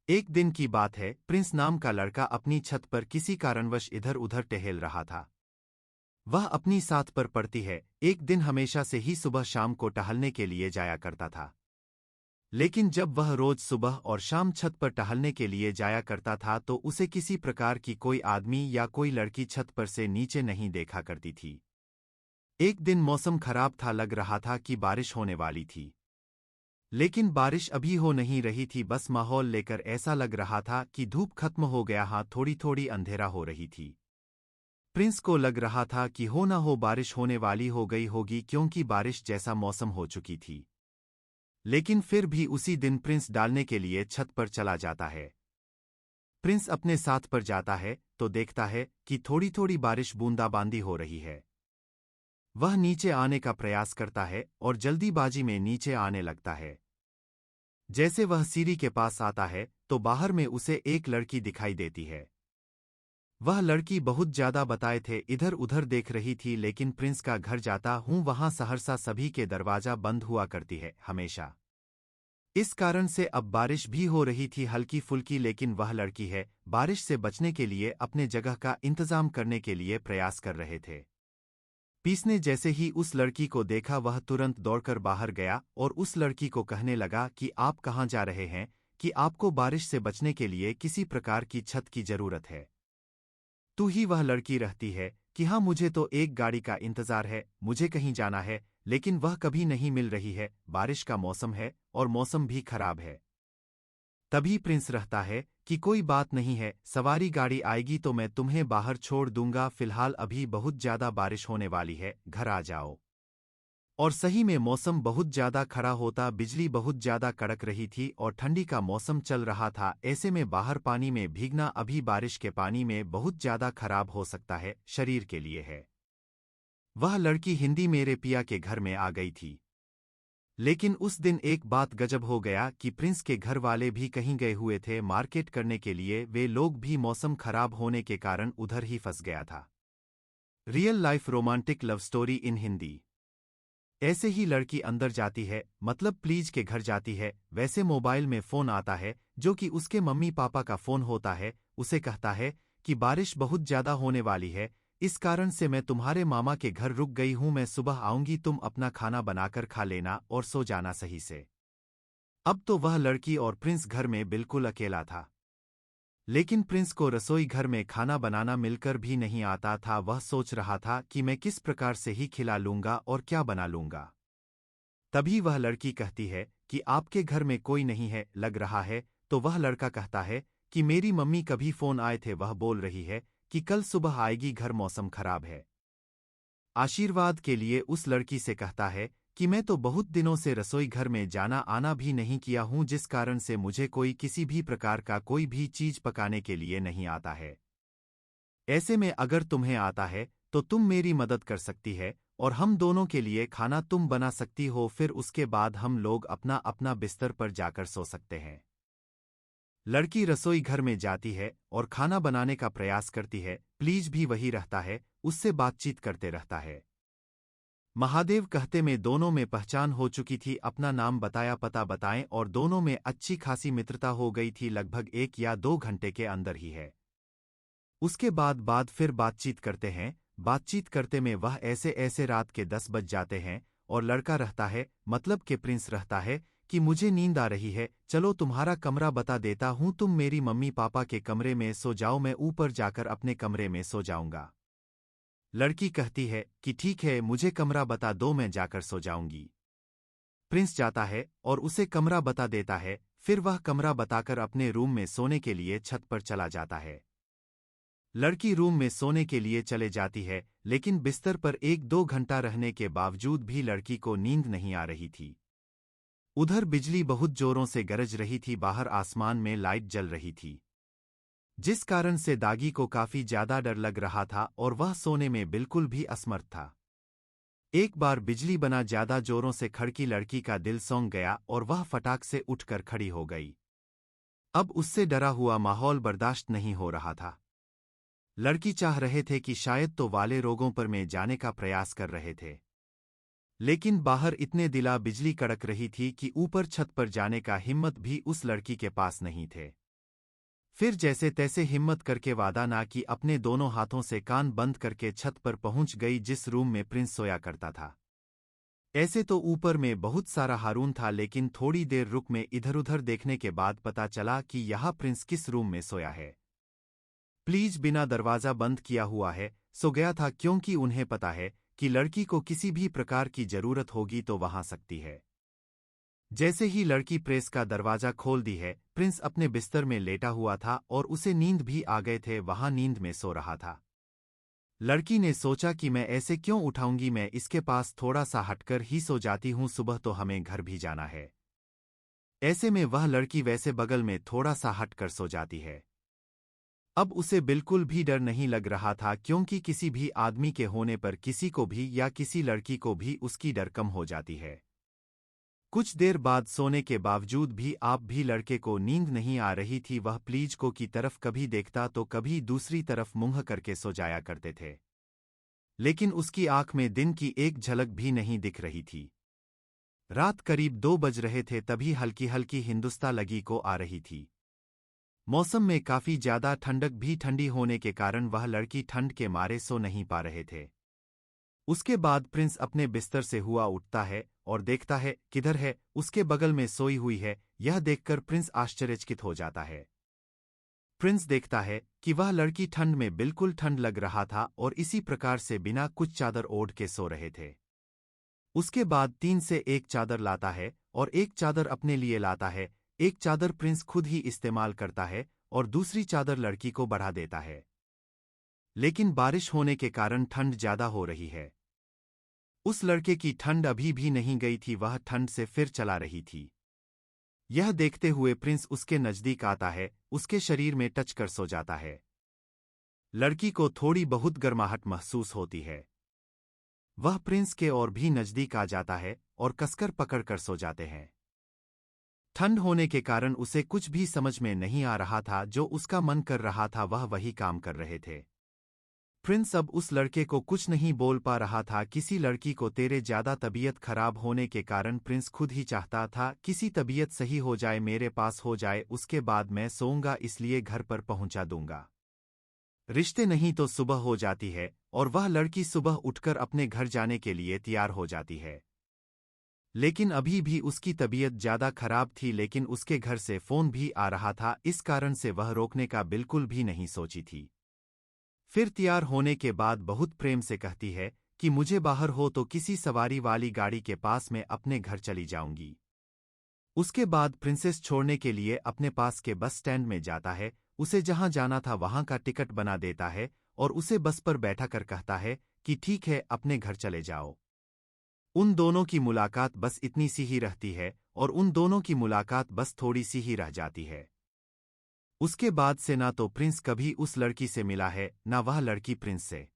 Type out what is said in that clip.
एक दिन की बात है, प्रिंस नाम का लड़का अपनी छत पर किसी कारणवश इधर उधर टहल रहा था। वह अपनी साथ पर पड़ती है, एक दिन हमेशा से ही सुबह शाम को टहलने के लिए जाया करता था। लेकिन जब वह रोज सुबह और शाम छत पर टहलने के लिए जाया करता था तो उसे किसी प्रकार की कोई आदमी या कोई लड़की छत पर से नीचे नहीं देखा करती थी। एक दिन मौसम खराब था, लग रहा था कि बारिश होने वाली थी। लेकिन बारिश अभी हो नहीं रही थी, बस माहौल लेकर ऐसा लग रहा था कि धूप खत्म हो गया, हाँ थोड़ी थोड़ी अंधेरा हो रही थी। प्रिंस को लग रहा था कि हो ना हो बारिश होने वाली हो गई होगी, क्योंकि बारिश जैसा मौसम हो चुकी थी। लेकिन फिर भी उसी दिन प्रिंस डालने के लिए छत पर चला जाता है। प्रिंस अपने साथ पर जाता है तो देखता है कि थोड़ी थोड़ी बारिश बूंदाबांदी हो रही है। वह नीचे आने का प्रयास करता है और जल्दीबाजी में नीचे आने लगता है। जैसे वह सीढ़ी के पास आता है तो बाहर में उसे एक लड़की दिखाई देती है। वह लड़की बहुत ज्यादा बताए थे इधर उधर देख रही थी, लेकिन प्रिंस का घर जाता हूँ वहां सहरसा सभी के दरवाजा बंद हुआ करती है हमेशा। इस कारण से अब बारिश भी हो रही थी हल्की फुल्की, लेकिन वह लड़की है बारिश से बचने के लिए अपने जगह का इंतजाम करने के लिए प्रयास कर रहे थे। पीसने जैसे ही उस लड़की को देखा वह तुरंत दौड़कर बाहर गया और उस लड़की को कहने लगा कि आप कहाँ जा रहे हैं, कि आपको बारिश से बचने के लिए किसी प्रकार की छत की जरूरत है। तू ही वह लड़की रहती है कि हाँ मुझे तो एक गाड़ी का इंतजार है, मुझे कहीं जाना है, लेकिन वह कभी नहीं मिल रही है, बारिश का मौसम है और मौसम भी खराब है। तभी प्रिंस रहता है कि कोई बात नहीं है, सवारी गाड़ी आएगी तो मैं तुम्हें बाहर छोड़ दूंगा, फिलहाल अभी बहुत ज्यादा बारिश होने वाली है, घर आ जाओ। और सही में मौसम बहुत ज्यादा खड़ा होता, बिजली बहुत ज्यादा कड़क रही थी और ठंडी का मौसम चल रहा था। ऐसे में बाहर पानी में भीगना अभी बारिश के पानी में बहुत ज्यादा खराब हो सकता है, शरीर के लिए है। वह लड़की हिंदी मेरे पिया के घर में आ गई थी। लेकिन उस दिन एक बात गजब हो गया कि प्रिंस के घर वाले भी कहीं गए हुए थे मार्केट करने के लिए, वे लोग भी मौसम खराब होने के कारण उधर ही फंस गया था। Real life romantic love story in Hindi. ऐसे ही लड़की अंदर जाती है, मतलब प्लीज के घर जाती है, वैसे मोबाइल में फोन आता है जो कि उसके मम्मी पापा का फोन होता है। उसे कहता है कि बारिश बहुत ज्यादा होने वाली है, इस कारण से मैं तुम्हारे मामा के घर रुक गई हूं, मैं सुबह आऊंगी, तुम अपना खाना बनाकर खा लेना और सो जाना सही से। अब तो वह लड़की और प्रिंस घर में बिल्कुल अकेला था। लेकिन प्रिंस को रसोई घर में खाना बनाना मिलकर भी नहीं आता था। वह सोच रहा था कि मैं किस प्रकार से ही खिला लूंगा और क्या बना लूंगा। तभी वह लड़की कहती है कि आपके घर में कोई नहीं है लग रहा है, तो वह लड़का कहता है कि मेरी मम्मी कभी फोन आए थे, वह बोल रही है कि कल सुबह आएगी घर, मौसम खराब है। आशीर्वाद के लिए उस लड़की से कहता है कि मैं तो बहुत दिनों से रसोई घर में जाना आना भी नहीं किया हूं, जिस कारण से मुझे कोई किसी भी प्रकार का कोई भी चीज पकाने के लिए नहीं आता है। ऐसे में अगर तुम्हें आता है तो तुम मेरी मदद कर सकती है और हम दोनों के लिए खाना तुम बना सकती हो, फिर उसके बाद हम लोग अपना अपना बिस्तर पर जाकर सो सकते हैं। लड़की रसोई घर में जाती है और खाना बनाने का प्रयास करती है, प्लीज भी वही रहता है, उससे बातचीत करते रहता है। महादेव कहते में दोनों में पहचान हो चुकी थी, अपना नाम बताया, पता बताएं, और दोनों में अच्छी खासी मित्रता हो गई थी, लगभग 1 या 2 घंटे के अंदर ही है। उसके बाद फिर बातचीत करते हैं, बातचीत करते में वह ऐसे ऐसे रात के 10 बज जाते हैं और लड़का रहता है, मतलब के प्रिंस रहता है कि मुझे नींद आ रही है, चलो तुम्हारा कमरा बता देता हूं, तुम मेरी मम्मी पापा के कमरे में सो जाओ, मैं ऊपर जाकर अपने कमरे में सो जाऊंगा। लड़की कहती है कि ठीक है, मुझे कमरा बता दो, मैं जाकर सो जाऊंगी। प्रिंस जाता है और उसे कमरा बता देता है, फिर वह कमरा बताकर अपने रूम में सोने के लिए छत पर चला जाता है। लड़की रूम में सोने के लिए चले जाती है, लेकिन बिस्तर पर 1-2 घंटा रहने के बावजूद भी लड़की को नींद नहीं आ रही थी। उधर बिजली बहुत जोरों से गरज रही थी, बाहर आसमान में लाइट जल रही थी, जिस कारण से दागी को काफी ज्यादा डर लग रहा था और वह सोने में बिल्कुल भी असमर्थ था। एक बार बिजली बना ज्यादा जोरों से खड़की, लड़की का दिल सौंग गया और वह फटाक से उठकर खड़ी हो गई। अब उससे डरा हुआ माहौल बर्दाश्त नहीं हो रहा था। लड़की चाह रहे थे कि शायद तो वाले रोगों पर में जाने का प्रयास कर रहे थे, लेकिन बाहर इतने दिला बिजली कड़क रही थी कि ऊपर छत पर जाने का हिम्मत भी उस लड़की के पास नहीं थे। फिर जैसे तैसे हिम्मत करके वादा ना कि अपने दोनों हाथों से कान बंद करके छत पर पहुंच गई जिस रूम में प्रिंस सोया करता था। ऐसे तो ऊपर में बहुत सारा हारून था, लेकिन थोड़ी देर रुक में इधर-उधर देखने के बाद पता चला कि यह प्रिंस किस रूम में सोया है। प्लीज बिना दरवाजा बंद किया हुआ है, सो गया था, क्योंकि उन्हें पता है कि लड़की को किसी भी प्रकार की जरूरत होगी तो वहां सकती है। जैसे ही लड़की प्रेस का दरवाजा खोल दी है, प्रिंस अपने बिस्तर में लेटा हुआ था और उसे नींद भी आ गए थे, वहां नींद में सो रहा था। लड़की ने सोचा कि मैं ऐसे क्यों उठाऊंगी, मैं इसके पास थोड़ा सा हटकर ही सो जाती हूं, सुबह तो हमें घर भी जाना है। ऐसे में वह लड़की वैसे बगल में थोड़ा सा हटकर सो जाती है। अब उसे बिल्कुल भी डर नहीं लग रहा था, क्योंकि किसी भी आदमी के होने पर किसी को भी या किसी लड़की को भी उसकी डर कम हो जाती है। कुछ देर बाद सोने के बावजूद भी आप भी लड़के को नींद नहीं आ रही थी। वह प्लीज को की तरफ कभी देखता तो कभी दूसरी तरफ मुंह करके सो जाया करते थे, लेकिन उसकी आंख में दिन की एक झलक भी नहीं दिख रही थी। रात करीब 2 बज रहे थे, तभी हल्की हल्की हिंदुस्ता लगी को आ रही थी। मौसम में काफी ज्यादा ठंडक भी ठंडी होने के कारण वह लड़की ठंड के मारे सो नहीं पा रहे थे। उसके बाद प्रिंस अपने बिस्तर से हुआ उठता है और देखता है किधर है, उसके बगल में सोई हुई है। यह देखकर प्रिंस आश्चर्यचकित हो जाता है। प्रिंस देखता है कि वह लड़की ठंड में बिल्कुल ठंड लग रहा था और इसी प्रकार से बिना कुछ चादर ओढ़ के सो रहे थे। उसके बाद 3 से 1 चादर लाता है और एक चादर अपने लिए लाता है। एक चादर प्रिंस खुद ही इस्तेमाल करता है और दूसरी चादर लड़की को बढ़ा देता है। लेकिन बारिश होने के कारण ठंड ज्यादा हो रही है। उस लड़के की ठंड अभी भी नहीं गई थी, वह ठंड से फिर चला रही थी। यह देखते हुए प्रिंस उसके नजदीक आता है, उसके शरीर में टच कर सो जाता है। लड़की को थोड़ी बहुत गर्माहट महसूस होती है। वह प्रिंस के और भी नजदीक आ जाता है और कसकर पकड़ कर सो जाते हैं। ठंड होने के कारण उसे कुछ भी समझ में नहीं आ रहा था, जो उसका मन कर रहा था वह वही काम कर रहे थे। प्रिंस अब उस लड़के को कुछ नहीं बोल पा रहा था। किसी लड़की को तेरे ज्यादा तबीयत खराब होने के कारण प्रिंस खुद ही चाहता था किसी तबीयत सही हो जाए, मेरे पास हो जाए, उसके बाद मैं सोऊंगा, इसलिए घर पर पहुंचा दूंगा। रिश्ते नहीं तो सुबह हो जाती है और वह लड़की सुबह उठकर अपने घर जाने के लिए तैयार हो जाती है। लेकिन अभी भी उसकी तबीयत ज्यादा खराब थी, लेकिन उसके घर से फोन भी आ रहा था, इस कारण से वह रोकने का बिल्कुल भी नहीं सोची थी। फिर तैयार होने के बाद बहुत प्रेम से कहती है कि मुझे बाहर हो तो किसी सवारी वाली गाड़ी के पास में अपने घर चली जाऊंगी। उसके बाद प्रिंसेस छोड़ने के लिए अपने पास के बस स्टैंड में जाता है, उसे जहां जाना था वहां का टिकट बना देता है और उसे बस पर बैठा कर कहता है कि ठीक है, अपने घर चले जाओ। उन दोनों की मुलाकात बस इतनी सी ही रहती है और उन दोनों की मुलाकात बस थोड़ी सी ही रह जाती है। उसके बाद से ना तो प्रिंस कभी उस लड़की से मिला है, ना वह लड़की प्रिंस से।